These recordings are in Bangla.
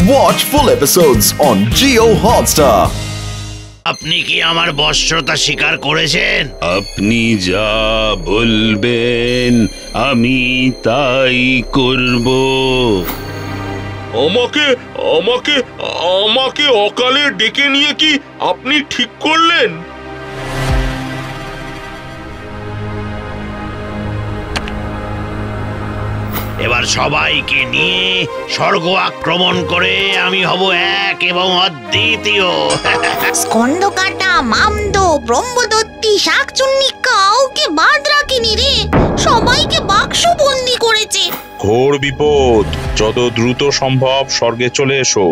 Watch full episodes on Jio Hotstar. আপনি কি আমার বশ্যতা স্বীকার করেছেন? আপনি যা বলবেন আমি তাই করব। আমাকে আমাকে আমাকে অকালে ডেকে নিয়ে কি আপনি ঠিক করলেন? এবার সবাইকে নিয়ে স্বর্গ আক্রমণ করে আমি হব এক এবং অদ্বিতীয়। স্কন্দকাটা, মামদো, ব্রহ্মদত্তি, শাকচুন্নি কাউকে বাদ রাখিনি রে, সবাইকে বাক্সবন্দি করেছে। ঘোর বিপদ, যত দ্রুত সম্ভব স্বর্গে চলে এসো।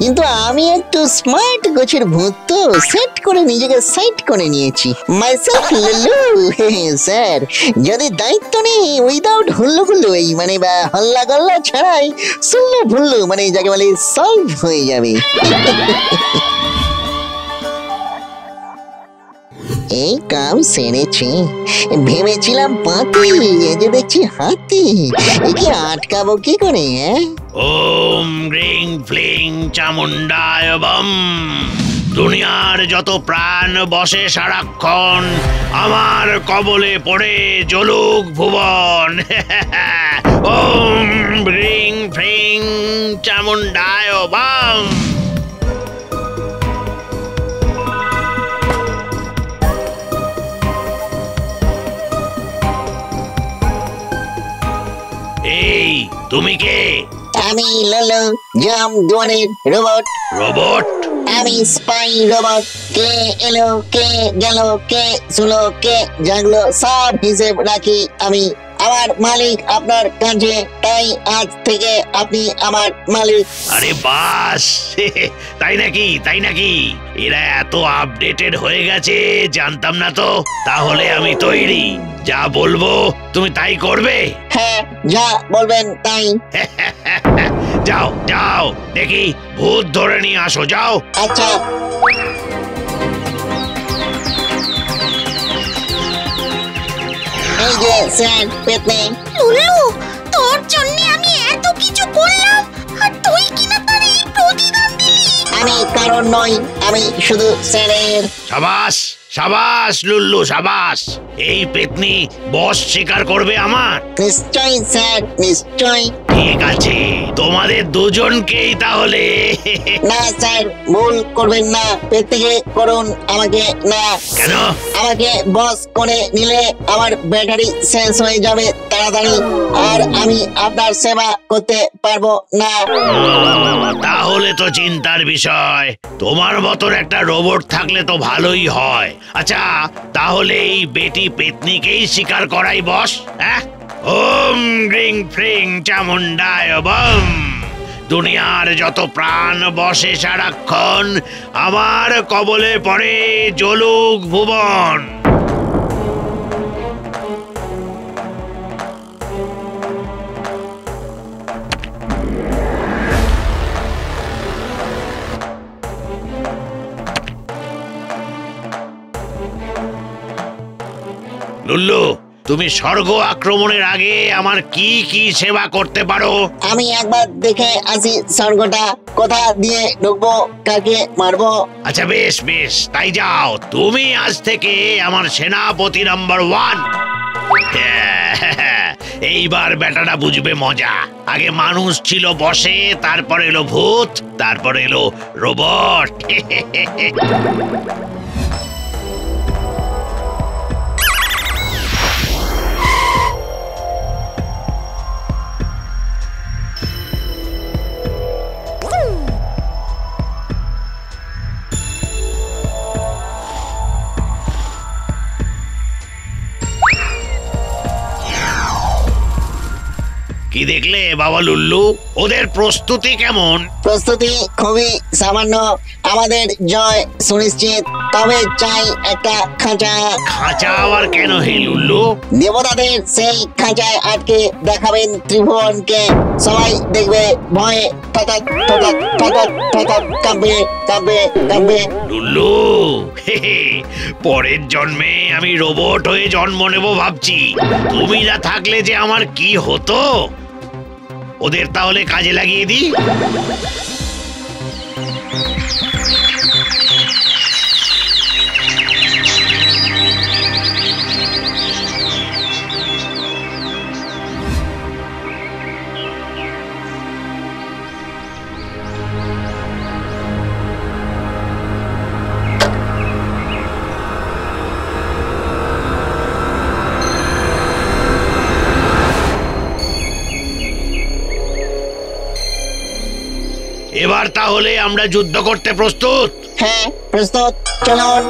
কিন্তু আমি একটু স্মার্ট গোছের ভূত, তো সেট করে নিজেকে সাইড করে নিয়েছি। মাইসেলফ লুলু স্যার, যদি দায়িত্ব নেই উইদাউট হুল্লুগুল্লু, এই মানে বা হল্লা গল্লা ছাড়াই সুল্লু ভুল্লু, মানে যাকে বলে সলভ হয়ে যাবে। এই কাম সেরেছি, ভেবেছিলাম পাতি, এই যে দেখছি হাতি, একে আটকাবো কি করে? ওম গ্রিং ফ্লিং চামুন্ডায় বম। দুনিয়ার যত প্রাণ বসে সারাক্ষণ আমার কবলে পড়ে জ্বলুক ভুবন। ওম গ্রিং ফ্লিং চামুন্ডায় বম। এই তুমি কে? আমি ললো জাম দুয়ারের রোবট। রোবট? আমি স্পাই রোবট। কে এলো, কে গেল, কে শুলো, কে জাগলো, সব হিসেব রাখি আমি। আমার মালিক আপনার কাছে, তাই আজ থেকে আপনি আমার মালিক। আরে বাস, তাই নাকি? তাই নাকি? এরা এত আপডেটেড হয়ে গেছে, জানতাম না তো। তাহলে আমি তৈরি, যা বলবো তুমি তাই করবে? হ্যাঁ, যা বলবেন তাই। যাও যাও, দেখি ভূত ধরে নিয়ে আসো, যাও। আচ্ছা। এই যে স্যার পেতনি। লুল্লু, তোর জন্য আমি এত কিছু করলাম আর তুই কিনা তার এই প্রতিদান দিলি। আমি কারণ নই, আমি শুধু স্যারের। সাবাস সাবাস লুল্লু, সাবাস। এই পেতনি বস স্বীকার করবে আমার? নিশ্চয় স্যার, নিশ্চয়। ঠিক আছে, তোমাদের দুজনকেই তাহলে। না স্যার, ভুল করবেন না, পেতনিকে করুন, আমাকে না। কেন? আমাকে বস করে নিলে আমার ব্যাটারি শেষ হয়ে যাবে তাড়াতাড়ি, আর আমি আপনার সেবা করতে পারবো না। তাহলে তো চিন্তার বিষয়। তোমার মতন একটা রোবট থাকলে তো ভালোই হয়। আচ্ছা, তাহলে এই বেটি পেতনিকেই স্বীকার করাই বস, হ্যাঁ? ওম গ্রিং ফ্রিং চামুন্ডায় বম। দুনিয়ার যত প্রাণ বসে সারাক্ষণ আমার কবলে পড়ে জ্বলুক ভুবন। লুল্লু, তুমি স্বর্গ আক্রমণের আগে আমার কি কি সেবা করতে পারো? আমি একবার দেখে আসি স্বর্গটা, কোথা দিয়ে ঢুকবো, কাকে মারবো। আচ্ছা বেশ বেশ, তাই যাও। তুমি আজ থেকে আমার সেনাপতি নাম্বার 1। এইবার বেটাটা বুঝবে মজা। আগে মানুষ ছিল বসে, তারপর এলো ভূত, তারপর এলো রোবট। কি দেখলে বাবা লুল্লু? ওদের প্রস্তুতি কেমন? প্রস্তুতি খুবই সামান্য, আমাদের জয় সুনিশ্চিত। তবে চাই একটা খাঁচা। খাঁচা আবার কেন হে লুল্লু? দেবতাদের সেই খাঁচায় আটকে দেখাবেন ত্রিভুবনকে, সবাই দেখবে, ভয়ে ঠকাক ঠকাক ঠকাক ঠকাক কাঁপবে কাঁপবে কাঁপবে। লুল্লু, পরের জন্মে আমি রোবট হয়ে জন্ম নেব ভাবছি। তুমি না থাকলে যে আমার কি হতো। ওদের তাহলে কাজে লাগিয়ে দিই। এবার তাহলে আমরা যুদ্ধ করতে প্রস্তুত? হ্যাঁ প্রস্তুত, চলুন।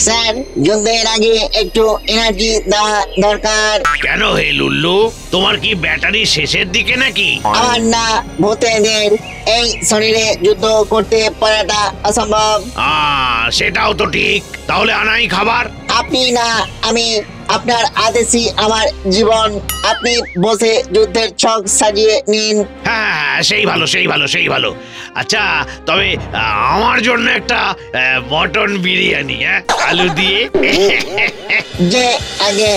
স্যার, যুদ্ধের আগে একটু এনার্জি দেওয়া দরকার। কেন হে লুল্লু, তোমার কি ব্যাটারি শেষের দিকে নাকি? আমার না, ভূতেদের এই শরীরে যুদ্ধ করতে পারাটা অসম্ভব। সেটাও তো ঠিক। তাহলে আনাই খাবার। আপনি না, আমি। আপনার আদেশই আমার জীবন। আপনি বসে যুদ্ধের ছক সাজিয়ে নিন। হ্যাঁ, সেই ভালো, সেই ভালো, সেই ভালো। আচ্ছা, তবে আমার জন্য একটা মটন বিরিয়ানি, আলু দিয়ে। যে আগে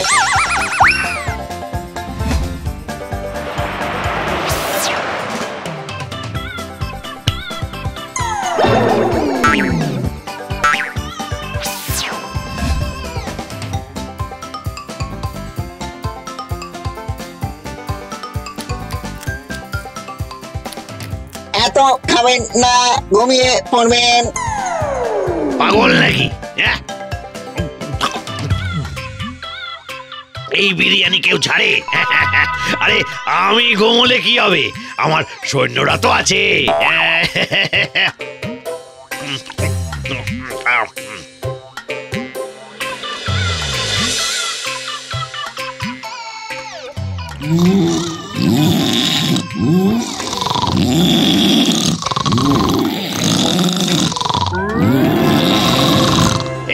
এত খাবেন না, ঘুমিয়ে পড়বেন। পাগল নাকি? এই বিরিয়ানি কেউ ছাড়ে? আরে আমি ঘুমোলে কি হবে, আমার সৈন্যরা তো আছে।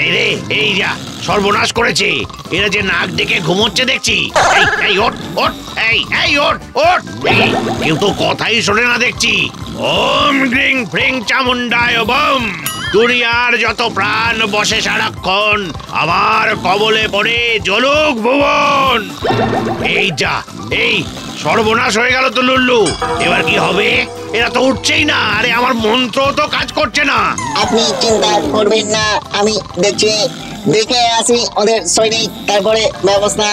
এই রে, এই যা সর্বনাশ করেছে। এরা যে নাক ডেকে ঘুমোচ্ছে দেখছি। এই ওঠ ওঠ, এই ওঠ ওঠ। কেউ তো কথাই শোনে না দেখছি। ওম গ্রিং ফ্রিং চামুন্ডায় বম। দুনিয়ার যত প্রাণ বসে সারাক্ষণ আমার কবলে পড়ে জ্বলুক ভুবন। এই যা, এই সর্বনাশ হয়ে গেল তো লুল্লু। এবার কি হবে? এরা তো উঠছেই না। আরে আমার মন্ত্র তো কাজ করছে না। আপনি চিন্তা করবেন না, আমি দেখে আসি ওদের সৈনিক, তারপরে ব্যবস্থা।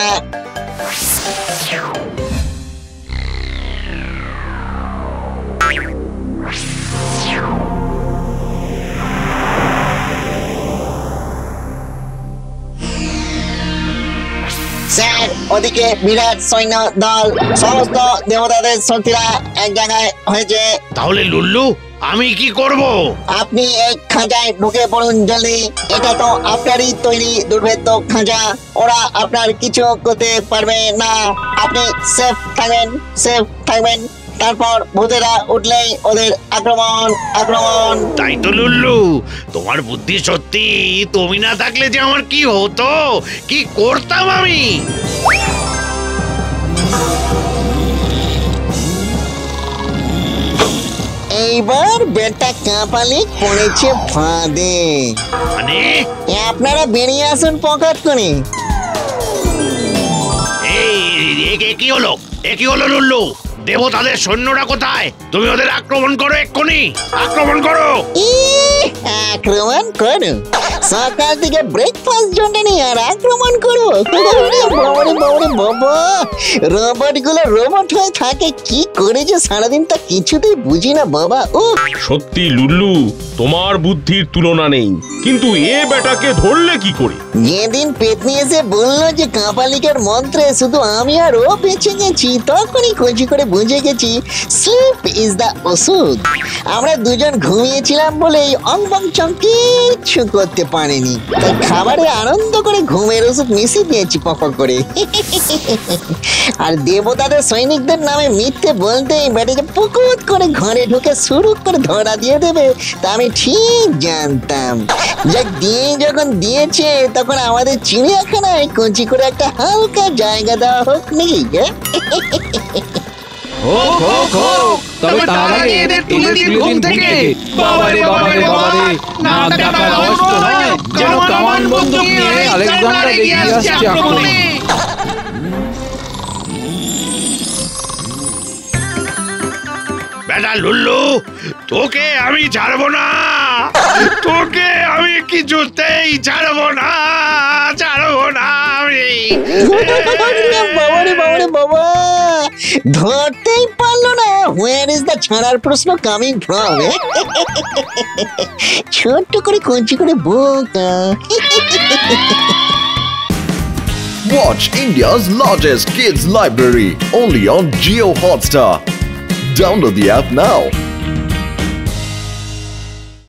স্যার, ওদিকে বিরাট সৈন্য দল, সমস্ত দেবতাদের শক্তিরা এক জায়গায় হয়েছে। তাহলে লুল্লু, আমি কি করব? আপনি এই খাঁচায় ঢুকে পড়ুন জলদি। এটা তো আপনারই তৈরি দুর্ভেদ্য খাঁচা। ওরা আপনার কিছু করতে পারবে না। আপনি সেফ থাকবেন। তারপর ভূতেরা উঠলেই ওদের আক্রমণ। তাই তো লুল্লু, তোমার বুদ্ধি সত্যি। তুমি না থাকলে যে আমার কি হতো, কি করতাম আমি। এইবার বেটা কাঁপালি পড়েছে ফাঁদে। মানে আপনারা বেরিয়ে আসুন পকেট করে। এই কি হলো লুল্লু? দেবতাদের সৈন্যরা কোথায়? তুমি ওদের আক্রমণ করো, এক্ষুনি আক্রমণ করো। আক্রমণ করো? সকাল থেকে ব্রেকফাস্ট জন্য নিয়ে আর আক্রমণ করবো? বাবা, রোবট গুলো রোবট হয়ে থাকে, কি করেছে সারাদিন তা কিছুতেই বুঝি না বাবা। ও সত্যি লুল্লু, তোমার বুদ্ধির তুলনা নেই। কিন্তু এ বেটাকে ধরলে কি করে? যেদিন পেতনি এসে বললো যে কাপালিকের মন্ত্রে শুধু আমি আর ও বেঁচে গেছি, তখনই খোঁজি করে বুঝে গেছি স্লিপ ইজ দা ওষুধ। আমরা দুজন ঘুমিয়েছিলাম বলেই অংবং চং কিচ্ছু করতে পারিনি, তাই খাবারে আনন্দ করে ঘুমের ওষুধ মিশিয়ে দিয়েছি পক করে। আর দেবতাদের সৈনিকদের নামে মিথ্যে বলতেই বেটাকে পুকুত করে ঘরে ঢুকে শুরু করে ধরা দিয়ে দেবে, তা আমি ঠিক জানতাম। যাক, দিয়ে যখন দিয়েছে তখন আমাদের চিড়িয়াখানায় কচি করে একটা হালকা জায়গা দেওয়া হোক নাকি? তবে তার আগে এদের তুলে দিন ঘুম থেকে। বাবারে বাবারে বাবারে, নাক ডাকার আওয়াজ তো নয়, যেন কামান বন্দুক নিয়ে আলেকজান্ডার এগিয়ে আসছে আক্রমণে। বেটা লুল্লু, তোকে আমি ছাড়বো না, তোকে আমি কিছুতেই ছাড়বো না, ছাড়বো না আমি। বাবারে বাবারে বাবা, ধরতেই পারলো না। হোয়ার ইজ দ্য ছাড়ার প্রশ্ন কামিং ফ্রম? ছোট্ট করে কঞ্চি করে বোকা। Watch India's largest kids library only on Jio Hotstar. Download the app now.